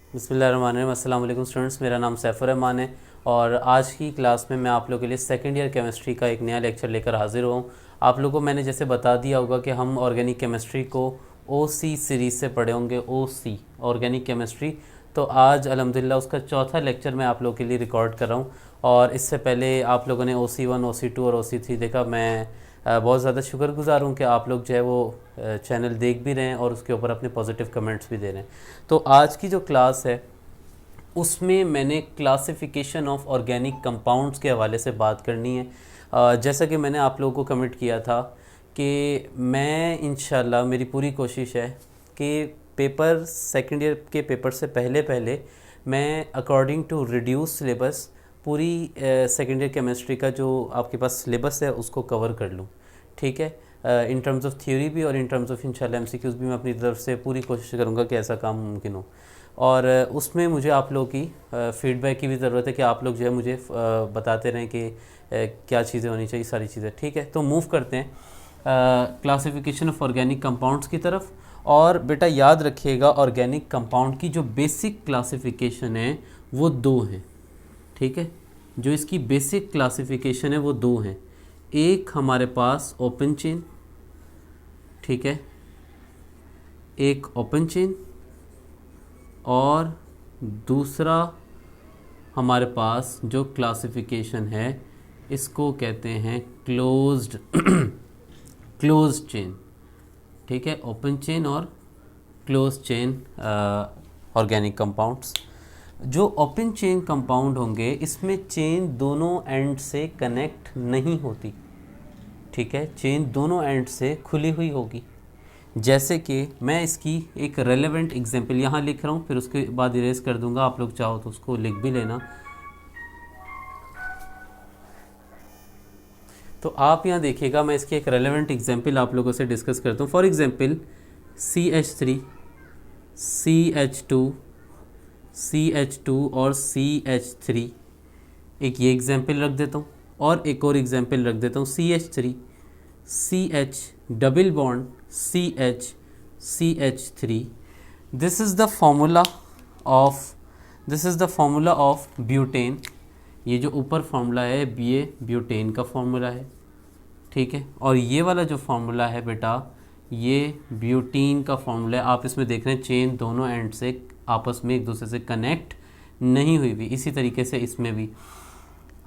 बिस्मिल्लाहिर्रहमानिर्रहीम। अस्सलाम वालेकुम स्टूडेंट्स, मेरा नाम सैफुर रहमान है और आज की क्लास में मैं आप लोगों के लिए सेकंड ईयर केमिस्ट्री का एक नया लेक्चर लेकर हाजिर हुआ हूँ। आप लोगों को मैंने जैसे बता दिया होगा कि हम ऑर्गेनिक केमिस्ट्री को ओसी सीरीज़ से पढ़े होंगे, ओसी ऑर्गेनिक केमिस्ट्री। तो आज अल्हम्दुलिल्लाह उसका चौथा लेक्चर मैं आप लोगों के लिए रिकॉर्ड कर रहा हूँ। और इससे पहले आप लोगों ने OC1, OC2 और OC3 देखा। मैं बहुत ज़्यादा शुक्रगुजार हूँ कि आप लोग जो है वो चैनल देख भी रहे हैं और उसके ऊपर अपने पॉजिटिव कमेंट्स भी दे रहे हैं। तो आज की जो क्लास है उसमें मैंने क्लासिफिकेशन ऑफ ऑर्गेनिक कंपाउंड्स के हवाले से बात करनी है। जैसा कि मैंने आप लोगों को कमिट किया था कि मैं इंशाल्लाह मेरी पूरी कोशिश है कि पेपर सेकेंड ईयर के पेपर से पहले पहले मैं अकॉर्डिंग टू रिड्यूस सिलेबस पूरी सेकेंड ईयर केमिस्ट्री का जो आपके पास सिलेबस है उसको कवर कर लूँ। ठीक है, इन टर्म्स ऑफ थ्योरी भी और इन टर्म्स ऑफ इंशाल्लाह MCQs भी मैं अपनी तरफ से पूरी कोशिश करूँगा कि ऐसा काम मुमकिन हो। और उसमें मुझे आप लोगों की फ़ीडबैक की भी ज़रूरत है कि आप लोग जो है मुझे बताते रहें कि क्या चीज़ें होनी चाहिए, सारी चीज़ें। ठीक है, तो मूव करते हैं क्लासिफिकेशन ऑफ ऑर्गेनिक कंपाउंड्स की तरफ। और बेटा याद रखिएगा, ऑर्गेनिक कंपाउंड की जो बेसिक क्लासिफिकेशन है वो दो हैं। ठीक है, जो इसकी बेसिक क्लासिफिकेशन है वो दो हैं। एक हमारे पास ओपन चेन, ठीक है, एक ओपन चेन, और दूसरा हमारे पास जो क्लासिफिकेशन है इसको कहते हैं क्लोज्ड क्लोज्ड चेन। ठीक है, ओपन चेन और क्लोज्ड चेन ऑर्गेनिक कंपाउंड्स। जो ओपन चेन कंपाउंड होंगे इसमें चेन दोनों एंड से कनेक्ट नहीं होती। ठीक है, चेन दोनों एंड से खुली हुई होगी। जैसे कि मैं इसकी एक रेलेवेंट एग्जांपल यहाँ लिख रहा हूँ, फिर उसके बाद इरेज कर दूंगा। आप लोग चाहो तो उसको लिख भी लेना। तो आप यहाँ देखिएगा, मैं इसकी एक रेलेवेंट एग्जांपल आप लोगों से डिस्कस करता हूँ। For example CH3, CH2, CH2 और CH3, एक ये एग्जांपल रख देता हूँ और एक और एग्जांपल रख देता हूँ CH3, CH double bond CH, CH3। This is the formula of butane. ये जो ऊपर फार्मूला है ये ब्यूटेन का फार्मूला है। ठीक है, और ये वाला जो फार्मूला है बेटा ये ब्यूटीन का फार्मूला है। आप इसमें देख रहे हैं चेन दोनों एंड से आपस में एक दूसरे से कनेक्ट नहीं हुई भी। इसी तरीके से इसमें भी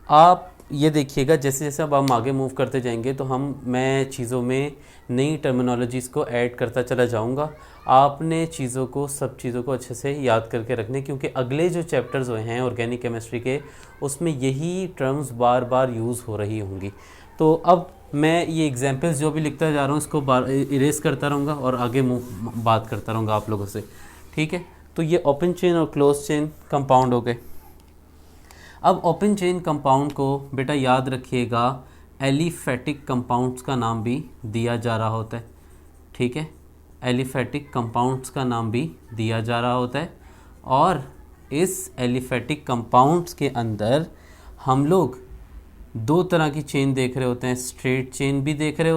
आप ये देखिएगा, जैसे जैसे अब हम आगे मूव करते जाएंगे तो मैं चीज़ों में नई टर्मिनोलॉजीज़ को ऐड करता चला जाऊंगा। आपने सब चीज़ों को अच्छे से याद करके रखने, क्योंकि अगले जो चैप्टर्स हुए हैं ऑर्गेनिक केमिस्ट्री के उसमें यही टर्म्स बार बार यूज़ हो रही होंगी। तो अब मैं ये एग्जांपल्स जो भी लिखता जा रहा हूँ इसको बार इरेज करता रहूँगा और आगे बात करता रहूँगा आप लोगों से। ठीक है, तो ये ओपन चेन और क्लोज चेन कंपाउंड हो गए। अब ओपन चेन कंपाउंड को बेटा याद रखिएगा एलिफेटिक कंपाउंड्स का नाम भी दिया जा रहा होता है। ठीक है, एलिफेटिक कंपाउंड्स का नाम भी दिया जा रहा होता है। और इस एलिफेटिक कंपाउंड्स के अंदर हम लोग दो तरह की चेन देख रहे होते हैं। स्ट्रेट चेन भी देख रहे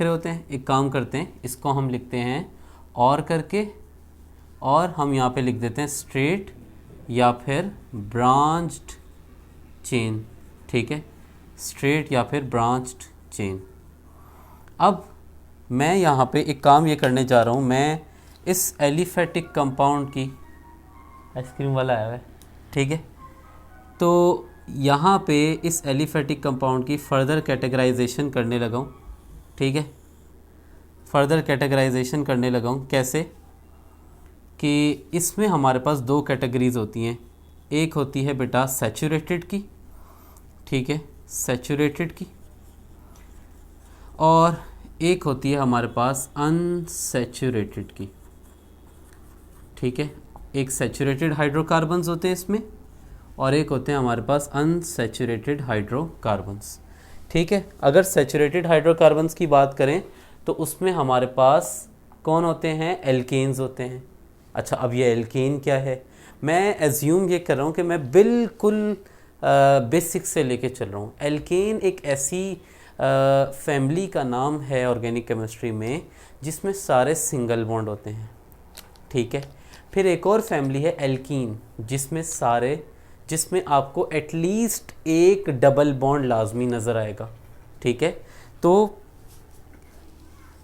होते हैं, एक काम करते हैं, इसको हम लिखते हैं और करके, और हम यहाँ पे लिख देते हैं स्ट्रेट या फिर ब्रांच्ड चेन। ठीक है, स्ट्रेट या फिर ब्रांच्ड चेन। अब मैं यहाँ पे एक काम ये करने जा रहा हूँ, मैं इस एलिफेटिक कंपाउंड की आइसक्रीम वाला आया है। ठीक है, तो यहाँ पे इस एलिफेटिक कंपाउंड की फ़र्दर कैटेगराइजेशन करने लगा हूँ। ठीक है, फ़र्दर कैटेगराइजेशन करने लगा हूँ। कैसे कि इसमें हमारे पास दो कैटेगरीज़ होती हैं। एक होती है बेटा सैचुरेटेड की, ठीक है, सैचुरेटेड की, और एक होती है हमारे पास अनसैचुरेटेड की। ठीक है, एक सैचुरेटेड हाइड्रोकार्बन्स होते हैं इसमें और एक होते हैं हमारे पास अनसैचुरेटेड हाइड्रोकार्बन्स। ठीक है, अगर सैचुरेटेड हाइड्रोकार्बन्स की बात करें तो उसमें हमारे पास कौन होते हैं? एल्केन्स होते हैं। अच्छा, अब ये एल्केन क्या है? मैं एज्यूम ये कर रहा हूँ कि मैं बिल्कुल बेसिक से लेके चल रहा हूँ। एल्केन एक ऐसी फैमिली का नाम है ऑर्गेनिक केमिस्ट्री में जिसमें सारे सिंगल बॉन्ड होते हैं। ठीक है। फिर एक और फैमिली है एल्कीन, जिसमें आपको एटलीस्ट एक डबल बॉन्ड लाजमी नज़र आएगा, ठीक है। तो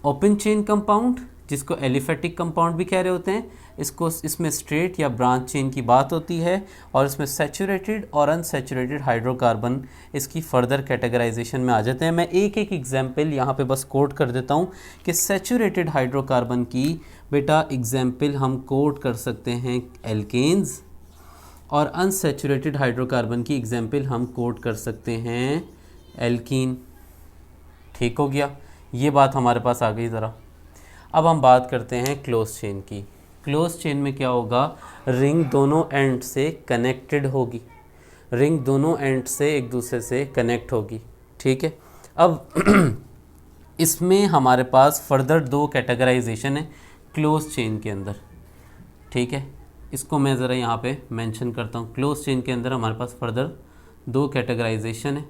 ओपन चेन कंपाउंड, जिसको एलिफेटिक कंपाउंड भी कह रहे होते हैं, इसमें स्ट्रेट या ब्रांच चेन की बात होती है, और इसमें सैचुरेटेड और अनसैचुरेटेड हाइड्रोकार्बन इसकी फर्दर कैटेगराइजेशन में आ जाते हैं। मैं एक एक एग्जाम्पल यहाँ पे बस कोट कर देता हूँ कि सैचुरेटेड हाइड्रोकार्बन की बेटा एग्जाम्पल हम कोट कर सकते हैं एल्केन्स, और अनसैचुरेटेड हाइड्रोकार्बन की एग्जाम्पल हम कोट कर सकते हैं एल्कीन। ठीक हो गया, ये बात हमारे पास आ गई ज़रा। अब हम बात करते हैं क्लोज चेन की। क्लोज चेन में क्या होगा, रिंग दोनों एंड से कनेक्टेड होगी, रिंग दोनों एंड से एक दूसरे से कनेक्ट होगी, ठीक है। अब इसमें हमारे पास फर्दर दो कैटेगराइजेशन है क्लोज चेन के अंदर, ठीक है। इसको मैं ज़रा यहाँ पे मेंशन करता हूँ। क्लोज चेन के अंदर हमारे पास फर्दर दो कैटेगराइजेशन है।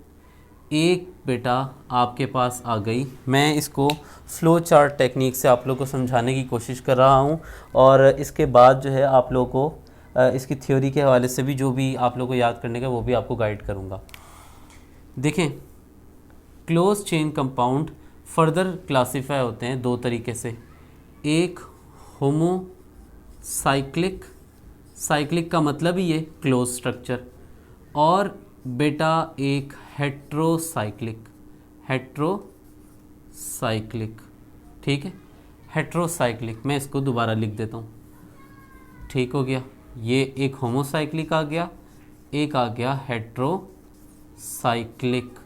एक बेटा आपके पास आ गई, मैं इसको फ्लो चार्ट टेक्निक से आप लोगों को समझाने की कोशिश कर रहा हूँ, और इसके बाद जो है आप लोगों को इसकी थ्योरी के हवाले से भी जो भी आप लोगों को याद करने का वो भी आपको गाइड करूँगा। देखें, close chain compound further classify होते हैं दो तरीके से। एक होमोसाइक्लिक, साइक्लिक का मतलब ही है क्लोज स्ट्रक्चर, और बेटा एक हेट्रोसाइक्लिक, हेट्रोसाइक्लिक, ठीक है। हेट्रोसाइक्लिक, मैं इसको दोबारा लिख देता हूँ, ठीक हो गया। ये एक होमोसाइक्लिक आ गया, एक आ गया हेट्रोसाइक्लिक।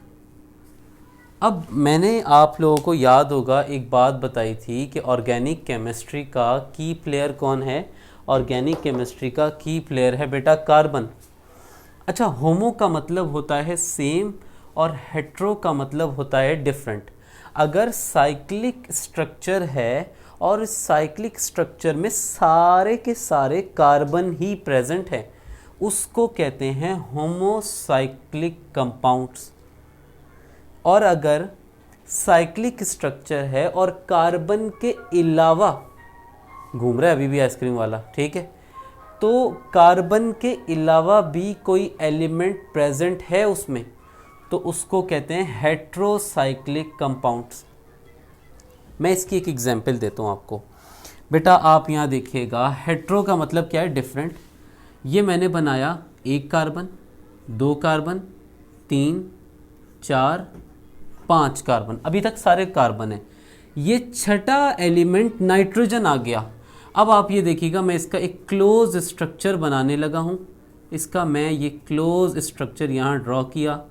अब मैंने आप लोगों को याद होगा एक बात बताई थी कि ऑर्गेनिक केमिस्ट्री का की प्लेयर कौन है। ऑर्गेनिक केमिस्ट्री का की प्लेयर है बेटा कार्बन। अच्छा, होमो का मतलब होता है सेम और हेट्रो का मतलब होता है डिफरेंट। अगर साइक्लिक स्ट्रक्चर है और इस साइक्लिक स्ट्रक्चर में सारे के सारे कार्बन ही प्रेजेंट है, उसको कहते हैं होमोसाइक्लिक कंपाउंड्स। और अगर साइक्लिक स्ट्रक्चर है और कार्बन के अलावा घूम रहा है अभी भी आइसक्रीम वाला, ठीक है, तो कार्बन के अलावा भी कोई एलिमेंट प्रेजेंट है उसमें, तो उसको कहते हैं हेट्रोसाइक्लिक कंपाउंड्स। मैं इसकी एक एग्जांपल देता हूँ आपको। बेटा आप यहाँ देखिएगा, हेट्रो का मतलब क्या है, डिफरेंट। ये मैंने बनाया एक कार्बन, दो कार्बन, 3, 4, 5 कार्बन, अभी तक सारे कार्बन है। ये छठा एलिमेंट नाइट्रोजन आ गया। अब आप ये देखिएगा, मैं इसका एक क्लोज स्ट्रक्चर बनाने लगा हूँ। इसका मैं ये क्लोज स्ट्रक्चर यहाँ ड्रॉ किया,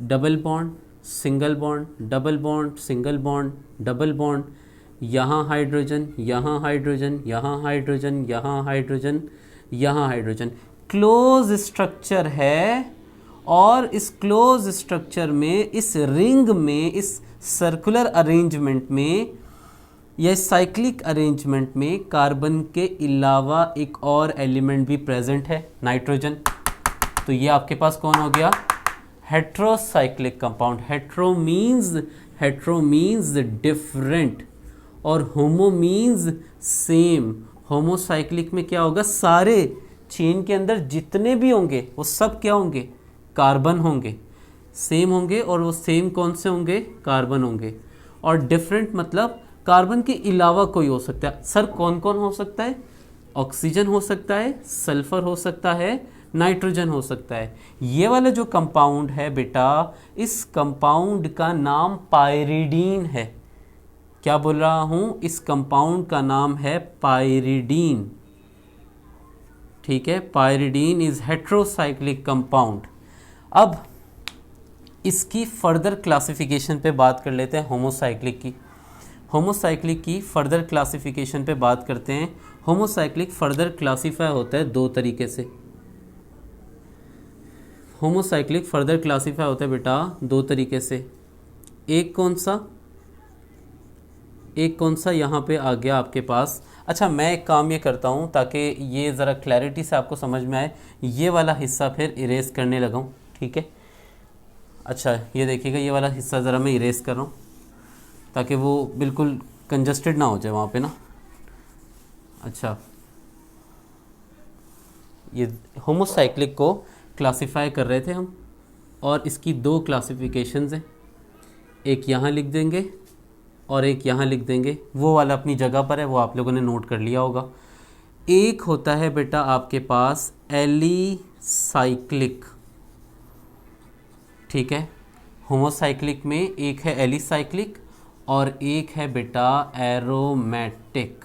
double bond, single bond, double bond, single bond, double bond, यहाँ हाइड्रोजन, यहाँ हाइड्रोजन, यहाँ हाइड्रोजन, यहाँ हाइड्रोजन, यहाँ हाइड्रोजन। क्लोज स्ट्रक्चर है, और इस क्लोज स्ट्रक्चर में, इस रिंग में, इस सर्कुलर अरेंजमेंट में या साइक्लिक अरेंजमेंट में कार्बन के अलावा एक और एलिमेंट भी प्रेजेंट है, नाइट्रोजन। तो ये आपके पास कौन हो गया, heterocyclic compound. Hetero means different और होमो मीन्स सेम। होमोसाइक्लिक में क्या होगा, सारे चेन के अंदर जितने भी होंगे वो सब क्या होंगे, कार्बन होंगे, सेम होंगे, और वो सेम कौन से होंगे, कार्बन होंगे। और डिफरेंट मतलब कार्बन के अलावा कोई हो सकता है। सर कौन कौन हो सकता है, ऑक्सीजन हो सकता है, सल्फर हो सकता है, नाइट्रोजन हो सकता है। ये वाला जो कंपाउंड है बेटा, इस कंपाउंड का नाम पायरिडीन है। क्या बोल रहा हूँ, इस कंपाउंड का नाम है पायरिडीन, ठीक है। Pyridine is heterocyclic compound. अब इसकी फर्दर क्लासिफिकेशन पे बात कर लेते हैं, होमोसाइक्लिक की। होमोसाइक्लिक की फर्दर क्लासिफिकेशन पे बात करते हैं। होमोसाइक्लिक फर्दर क्लासीफाई होता है दो तरीके से। होमोसाइक्लिक फर्दर क्लासीफाई होता है बेटा दो तरीके से। एक कौन सा यहाँ पे आ गया आपके पास। अच्छा, मैं एक काम ये करता हूँ ताकि ये ज़रा क्लैरिटी से आपको समझ में आए, ये वाला हिस्सा फिर इरेज करने लगा हूँ, ठीक है। अच्छा ये देखिएगा, ये वाला हिस्सा ज़रा मैं इरेज कर रहा हूँ ताकि वो बिल्कुल कंजस्टेड ना हो जाए वहाँ पे ना। अच्छा ये होमोसाइक्लिक को क्लासिफाई कर रहे थे हम, और इसकी दो क्लासिफिकेशंस हैं, एक यहाँ लिख देंगे और एक यहाँ लिख देंगे। वो वाला अपनी जगह पर है, वो आप लोगों ने नोट कर लिया होगा। एक होता है बेटा आपके पास एलिसाइक्लिक, ठीक है। होमोसाइक्लिक में एक है एलिसाइक्लिक और एक है बेटा एरोमेटिक,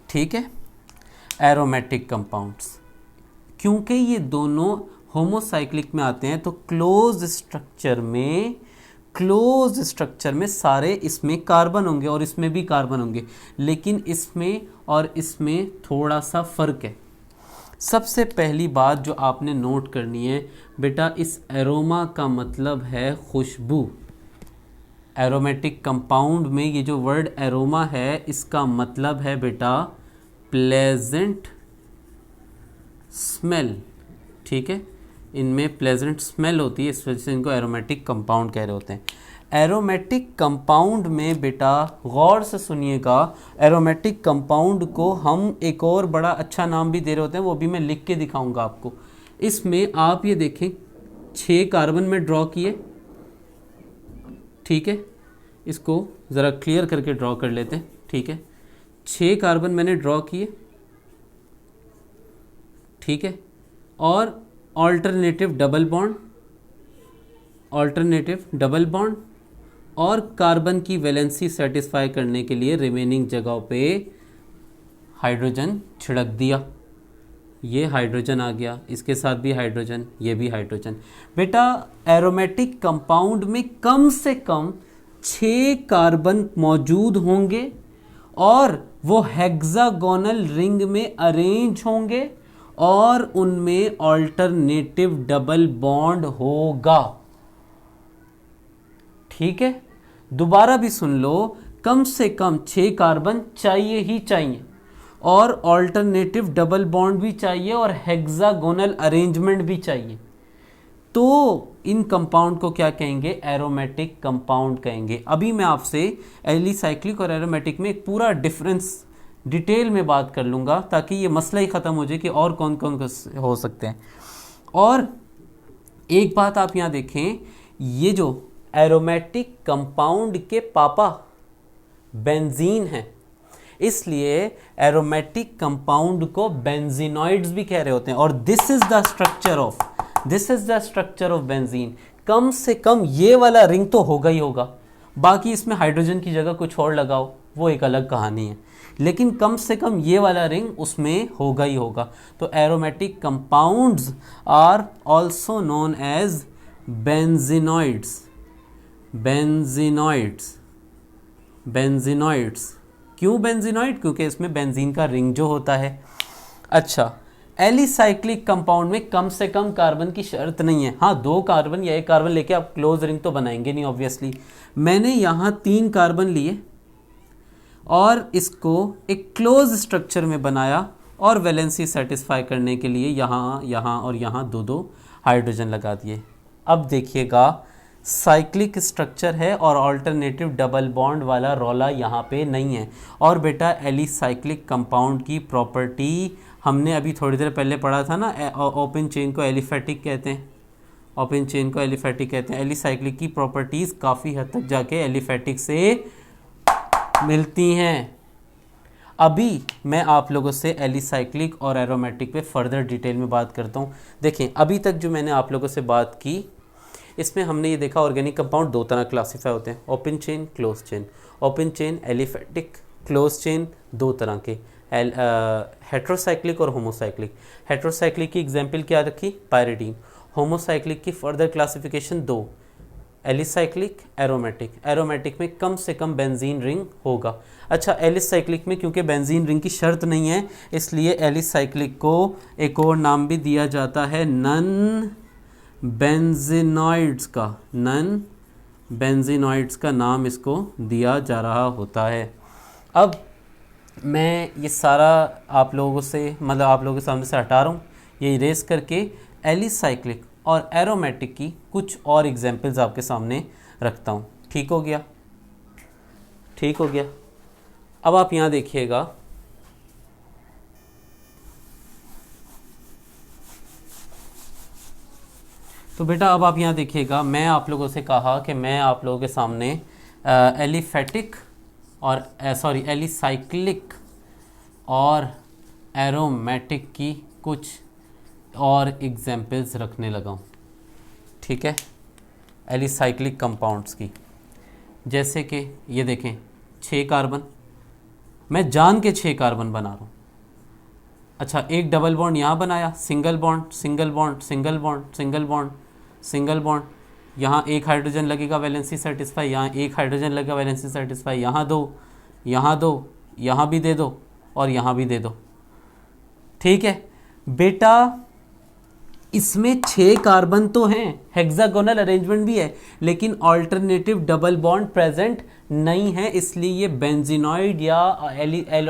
ठीक है, एरोमेटिक कंपाउंड्स। क्योंकि ये दोनों होमोसाइक्लिक में आते हैं तो क्लोज स्ट्रक्चर में सारे इसमें कार्बन होंगे और इसमें भी कार्बन होंगे, लेकिन इसमें और इसमें थोड़ा सा फ़र्क है। सबसे पहली बात जो आपने नोट करनी है बेटा, इस एरोमा का मतलब है खुशबू। एरोमेटिक कंपाउंड में ये जो वर्ड एरोमा है इसका मतलब है बेटा प्लेजेंट स्मेल, ठीक है। इनमें प्लेजेंट स्मेल होती है, इस वजह से इनको एरोमेटिक कंपाउंड कह रहे होते हैं। एरोमेटिक कंपाउंड में बेटा गौर से सुनिएगा, एरोमेटिक कंपाउंड को हम एक और बड़ा अच्छा नाम भी दे रहे होते हैं, वो भी मैं लिख के दिखाऊंगा आपको। इसमें आप ये देखें 6 कार्बन में ड्रॉ किए, ठीक है। इसको ज़रा क्लियर करके ड्रॉ कर लेते हैं, ठीक है। 6 कार्बन मैंने ड्रॉ किए, ठीक है। और ऑल्टरनेटिव डबल बॉन्ड और कार्बन की वैलेंसी सेटिस्फाई करने के लिए रिमेनिंग जगहों पे हाइड्रोजन छिड़क दिया। ये हाइड्रोजन आ गया, इसके साथ भी हाइड्रोजन, ये भी हाइड्रोजन। बेटा एरोमेटिक कंपाउंड में कम से कम 6 कार्बन मौजूद होंगे और वो हेक्सागोनल रिंग में अरेंज होंगे और उनमें ऑल्टरनेटिव डबल बॉन्ड होगा, ठीक है। दोबारा भी सुन लो, कम से कम 6 कार्बन चाहिए ही चाहिए और ऑल्टरनेटिव डबल बॉन्ड भी चाहिए और हेक्सागोनल अरेंजमेंट भी चाहिए। तो इन कंपाउंड को क्या कहेंगे? एरोमेटिक कंपाउंड कहेंगे। अभी मैं आपसे एलिसाइक्लिक और एरोमेटिक में एक पूरा डिफरेंस डिटेल में बात कर लूँगा ताकि ये मसला ही ख़त्म हो जाए कि और कौन कौन हो सकते हैं। और एक बात आप यहाँ देखें, ये जो एरोमेटिक कंपाउंड के पापा बेंजीन है, इसलिए एरोमेटिक कंपाउंड को बेंजीनॉइड्स भी कह रहे होते हैं। और this is the structure of benzene. कम से कम ये वाला रिंग तो होगा ही होगा, बाकी इसमें हाइड्रोजन की जगह कुछ और लगाओ वो एक अलग कहानी है, लेकिन कम से कम ये वाला रिंग उसमें होगा ही होगा। तो aromatic compounds are also known as benzenoids. क्यों बेंजीनॉइड? क्योंकि इसमें बेंजीन का रिंग जो होता है। अच्छा, एलिसाइक्लिक कंपाउंड में कम से कम कार्बन की शर्त नहीं है। हाँ, 2 कार्बन या 1 कार्बन लेके आप क्लोज रिंग तो बनाएंगे नहीं ऑब्वियसली। मैंने यहाँ 3 कार्बन लिए और इसको एक क्लोज स्ट्रक्चर में बनाया और वैलेंसी सेटिस्फाई करने के लिए यहाँ यहाँ और यहाँ 2-2 हाइड्रोजन लगा दिए। अब देखिएगा, साइक्लिक स्ट्रक्चर है और अल्टरनेटिव डबल बॉन्ड वाला रौला यहाँ पे नहीं है। और बेटा एलिसाइक्लिक कंपाउंड की प्रॉपर्टी हमने अभी थोड़ी देर पहले पढ़ा था ना, ओपन चेन को एलिफेटिक कहते हैं। एलिसाइक्लिक की प्रॉपर्टीज़ काफ़ी हद तक जाके एलिफेटिक से मिलती हैं। अभी मैं आप लोगों से एलिसाइक्लिक और एरोमेटिक पे फर्दर डिटेल में बात करता हूँ। देखें, अभी तक जो मैंने आप लोगों से बात की, इसमें हमने ये देखा ऑर्गेनिक कंपाउंड 2 तरह क्लासीफाई होते हैं, open chain, close chain. Open chain aliphatic, close chain 2 तरह के, हेट्रोसाइक्लिक और होमोसाइक्लिक। हेट्रोसाइक्लिक की एग्जांपल क्या रखी? पायरिडीन। होमोसाइक्लिक की further classification 2, alicyclic, aromatic. Aromatic में कम से कम बेंजीन रिंग होगा। अच्छा, एलिसाइक्लिक में क्योंकि बेंजीन रिंग की शर्त नहीं है, इसलिए एलिसाइक्लिक को एक और नाम भी दिया जाता है नन बेंजीनॉइड्स का नाम इसको दिया जा रहा होता है। अब मैं ये सारा आप लोगों के सामने से हटा रहा हूँ, ये इरेज करके एलिसाइक्लिक और एरोमेटिक की कुछ और एग्जांपल्स आपके सामने रखता हूँ। ठीक हो गया? अब आप यहाँ देखिएगा, तो बेटा अब आप यहाँ देखिएगा, मैं आप लोगों से कहा कि मैं आप लोगों के सामने एलिफेटिक और एलिसाइक्लिक और एरोमेटिक की कुछ और एग्जाम्पल्स रखने लगा हूँ, ठीक है, एलिसाइक्लिक कंपाउंड्स की। जैसे कि ये देखें 6 कार्बन, मैं जान के 6 कार्बन बना रहा हूँ। अच्छा, एक डबल बॉन्ड यहाँ बनाया, single bond single bond single bond single bond single bond, यहाँ एक हाइड्रोजन लगेगा वैलेंसी सेटिस्फाई, यहाँ एक हाइड्रोजन लगेगा वैलेंसी सेटिस्फाई, यहाँ दो, यहाँ दो, यहाँ भी दे दो और यहाँ भी दे दो, ठीक है बेटा। इसमें 6 कार्बन तो हैं, हेक्सागोनल अरेंजमेंट भी है, लेकिन ऑल्टरनेटिव डबल बॉन्ड प्रेजेंट नहीं है, इसलिए ये बेंजीनॉइड या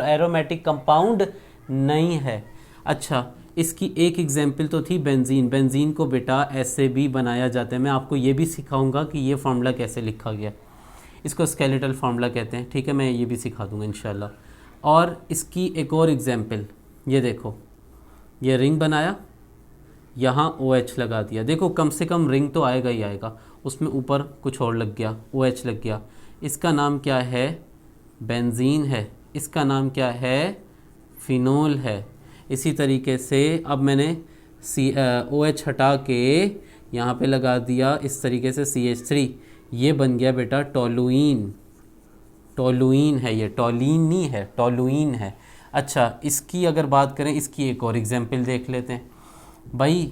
एरोमेटिक कंपाउंड नहीं है। अच्छा, इसकी एक एग्जाम्पल तो थी बेंजीन। बेंजीन को बेटा ऐसे भी बनाया जाता है, मैं आपको ये भी सिखाऊंगा कि ये फार्मूला कैसे लिखा गया, इसको स्केलेटल फार्मूला कहते हैं, ठीक है, मैं ये भी सिखा दूंगा इंशाल्लाह। और इसकी एक और एग्जाम्पल, ये देखो, ये रिंग बनाया, यहाँ OH लगा दिया, देखो कम से कम रिंग तो आएगा ही आएगा, उसमें ऊपर कुछ और लग गया, OH लग गया, इसका नाम क्या है, बेंजीन है, इसका नाम क्या है, फिनोल है। इसी तरीके से अब मैंने OH हटा के यहाँ पे लगा दिया इस तरीके से CH3, ये बन गया बेटा टोलुइन। टोलुइन है ये, टोलिन नहीं है, टोलुइन है। अच्छा, इसकी अगर बात करें, इसकी एक और एग्जाम्पल देख लेते हैं भाई।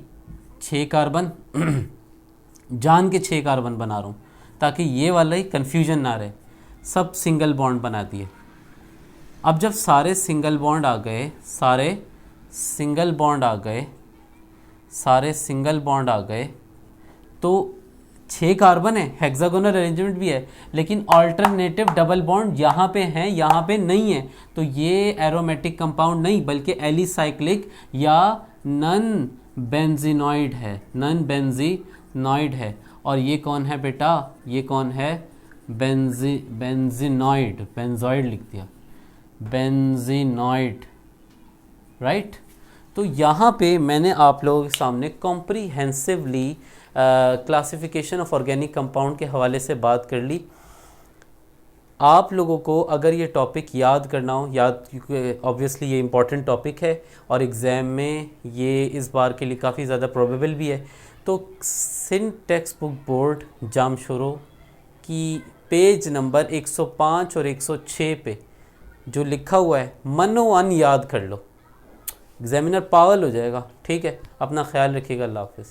6 कार्बन जान के 6 कार्बन बना रहा हूँ ताकि ये वाला ही कन्फ्यूजन ना रहे, सब सिंगल बॉन्ड बना दिए। अब जब सारे सिंगल बॉन्ड आ गए, सारे सिंगल बॉन्ड आ गए, सारे सिंगल बॉन्ड आ गए, तो 6 कार्बन है, हेक्सागोनल अरेंजमेंट भी है, लेकिन ऑल्टरनेटिव डबल बॉन्ड यहाँ पे हैं, यहाँ पे नहीं है, तो ये एरोमेटिक कंपाउंड नहीं बल्कि एलिसाइक्लिक या नन बेंजीनॉइड है, नन बेंजीनॉइड है। और ये कौन है बेटा, ये कौन है, बेंजीनॉइड, बेंजॉइड लिख दिया, बेंजीनॉइड, राइट। तो यहाँ पे मैंने आप लोगों के सामने comprehensively classification of organic compound के हवाले से बात कर ली। आप लोगों को अगर ये टॉपिक याद करना हो, याद, क्योंकि ऑब्वियसली ये इम्पॉर्टेंट टॉपिक है और एग्ज़ाम में ये इस बार के लिए काफ़ी ज़्यादा प्रोबेबल भी है, तो Sindh text book board Jamshoro की पेज नंबर 105 और 106 पे जो लिखा हुआ है मनोअन याद कर लो, एग्जामिनर पागल हो जाएगा, ठीक है। अपना ख्याल रखिएगा, अल्लाह हाफिज़।